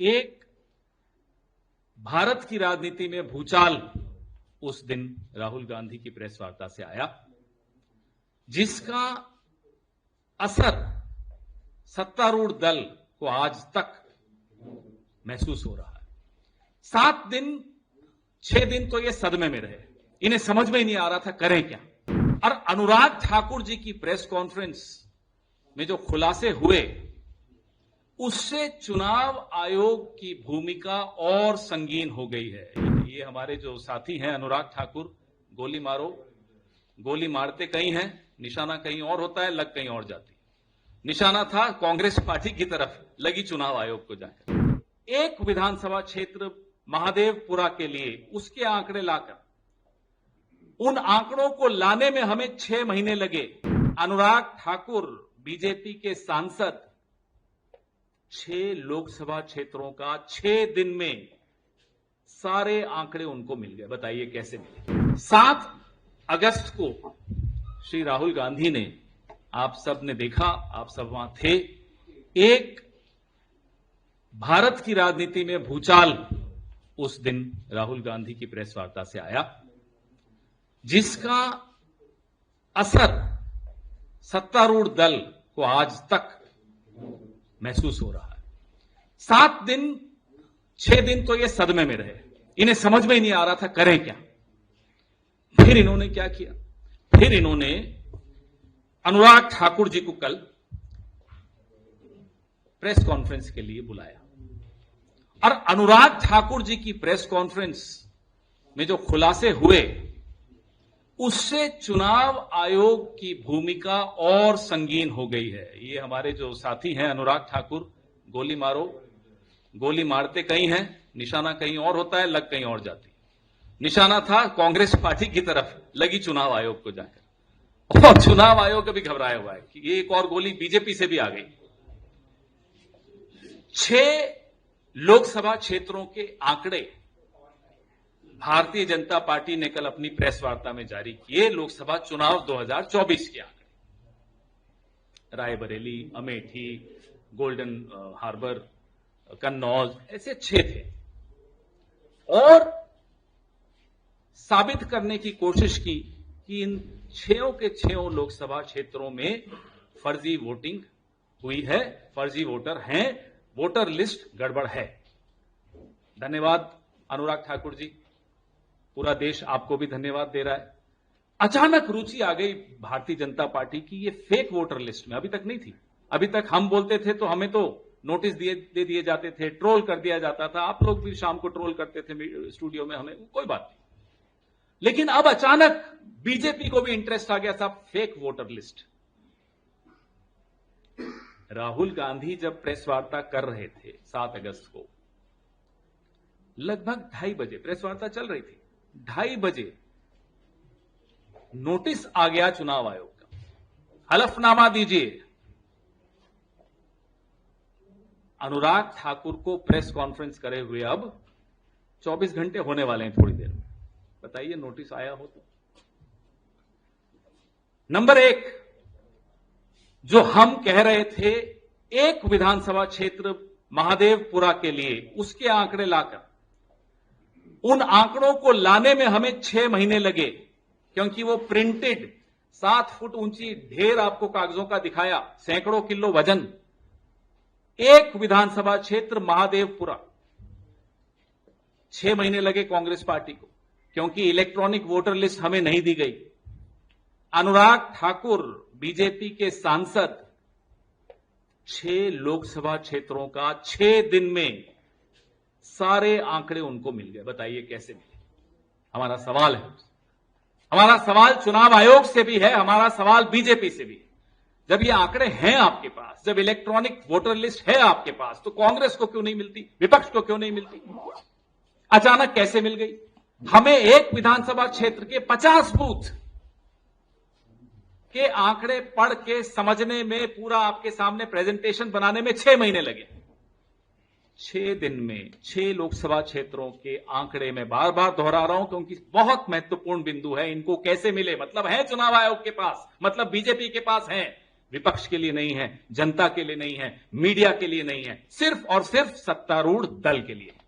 एक भारत की राजनीति में भूचाल उस दिन राहुल गांधी की प्रेस वार्ता से आया, जिसका असर सत्तारूढ़ दल को आज तक महसूस हो रहा है। 7 दिन 6 दिन तो ये सदमे में रहे, इन्हें समझ में ही नहीं आ रहा था करें क्या। और अनुराग ठाकुर जी की प्रेस कॉन्फ्रेंस में जो खुलासे हुए, उससे चुनाव आयोग की भूमिका और संगीन हो गई है। ये हमारे जो साथी हैं अनुराग ठाकुर, गोली मारो, गोली मारते कहीं हैं, निशाना कहीं और होता है, लग कहीं और जाती। निशाना था कांग्रेस पार्टी की तरफ, लगी चुनाव आयोग को जाकर। एक विधानसभा क्षेत्र महादेवपुरा के लिए उसके आंकड़े लाकर, उन आंकड़ों को लाने में हमें 6 महीने लगे। अनुराग ठाकुर बीजेपी के सांसद 6 लोकसभा क्षेत्रों का 6 दिन में सारे आंकड़े उनको मिल गए। बताइए कैसे मिले। 7 अगस्त को श्री राहुल गांधी ने, आप सब ने देखा, आप सब वहां थे, एक भारत की राजनीति में भूचाल उस दिन राहुल गांधी की प्रेस वार्ता से आया, जिसका असर सत्तारूढ़ दल को आज तक महसूस हो रहा है। 7 दिन 6 दिन तो ये सदमे में रहे, इन्हें समझ में ही नहीं आ रहा था करें क्या। फिर इन्होंने क्या किया, फिर इन्होंने अनुराग ठाकुर जी को कल प्रेस कॉन्फ्रेंस के लिए बुलाया, और अनुराग ठाकुर जी की प्रेस कॉन्फ्रेंस में जो खुलासे हुए, उससे चुनाव आयोग की भूमिका और संगीन हो गई है। ये हमारे जो साथी हैं अनुराग ठाकुर, गोली मारो, गोली मारते कहीं हैं, निशाना कहीं और होता है, लग कहीं और जाती। निशाना था कांग्रेस पार्टी की तरफ, लगी चुनाव आयोग को जाकर। और चुनाव आयोग भी घबराया हुआ है कि एक और गोली बीजेपी से भी आ गई। 6 लोकसभा क्षेत्रों के आंकड़े भारतीय जनता पार्टी ने कल अपनी प्रेस वार्ता में जारी किए। लोकसभा चुनाव 2024 के आंकड़े, रायबरेली, अमेठी, गोल्डन हार्बर, कन्नौज, ऐसे 6 थे। और साबित करने की कोशिश की कि इन 6 के 6 लोकसभा क्षेत्रों में फर्जी वोटिंग हुई है, फर्जी वोटर हैं, वोटर लिस्ट गड़बड़ है। धन्यवाद अनुराग ठाकुर जी, पूरा देश आपको भी धन्यवाद दे रहा है। अचानक रुचि आ गई भारतीय जनता पार्टी की ये फेक वोटर लिस्ट में, अभी तक नहीं थी। अभी तक हम बोलते थे तो हमें तो नोटिस दे दिए जाते थे, ट्रोल कर दिया जाता था। आप लोग भी शाम को ट्रोल करते थे स्टूडियो में, हमें कोई बात नहीं। लेकिन अब अचानक बीजेपी को भी इंटरेस्ट आ गया, साहब fake voter list. Rahul Gandhi जब प्रेस वार्ता कर रहे थे 7 अगस्त को, लगभग 2:30 बजे प्रेस वार्ता चल रही थी, 2:30 बजे नोटिस आ गया चुनाव आयोग का, हलफनामा दीजिए। अनुराग ठाकुर को प्रेस कॉन्फ्रेंस करे हुए अब 24 घंटे होने वाले हैं थोड़ी देर में। बताइए नोटिस आया हो तो। नंबर 1, जो हम कह रहे थे एक विधानसभा क्षेत्र महादेवपुरा के लिए उसके आंकड़े लाकर, उन आंकड़ों को लाने में हमें 6 महीने लगे, क्योंकि वो प्रिंटेड 7 फुट ऊंची ढेर आपको कागजों का दिखाया, सैकड़ों किलो वजन। एक विधानसभा क्षेत्र महादेवपुरा, 6 महीने लगे कांग्रेस पार्टी को, क्योंकि इलेक्ट्रॉनिक वोटर लिस्ट हमें नहीं दी गई। अनुराग ठाकुर बीजेपी के सांसद 6 लोकसभा क्षेत्रों का 6 दिन में सारे आंकड़े उनको मिल गए। बताइए कैसे मिले। हमारा सवाल है, हमारा सवाल चुनाव आयोग से भी है, हमारा सवाल बीजेपी से भी है। जब ये आंकड़े हैं आपके पास, जब इलेक्ट्रॉनिक वोटर लिस्ट है आपके पास, तो कांग्रेस को क्यों नहीं मिलती, विपक्ष को क्यों नहीं मिलती? अचानक कैसे मिल गई? हमें एक विधानसभा क्षेत्र के 50 बूथ के आंकड़े पढ़ के समझने में, पूरा आपके सामने प्रेजेंटेशन बनाने में 6 महीने लगे। 6 दिन में 6 लोकसभा क्षेत्रों के आंकड़े में बार बार दोहरा रहा हूं क्योंकि बहुत महत्वपूर्ण बिंदु है। इनको कैसे मिले? मतलब है चुनाव आयोग के पास, मतलब बीजेपी के पास है, विपक्ष के लिए नहीं है, जनता के लिए नहीं है, मीडिया के लिए नहीं है, सिर्फ और सिर्फ सत्तारूढ़ दल के लिए है।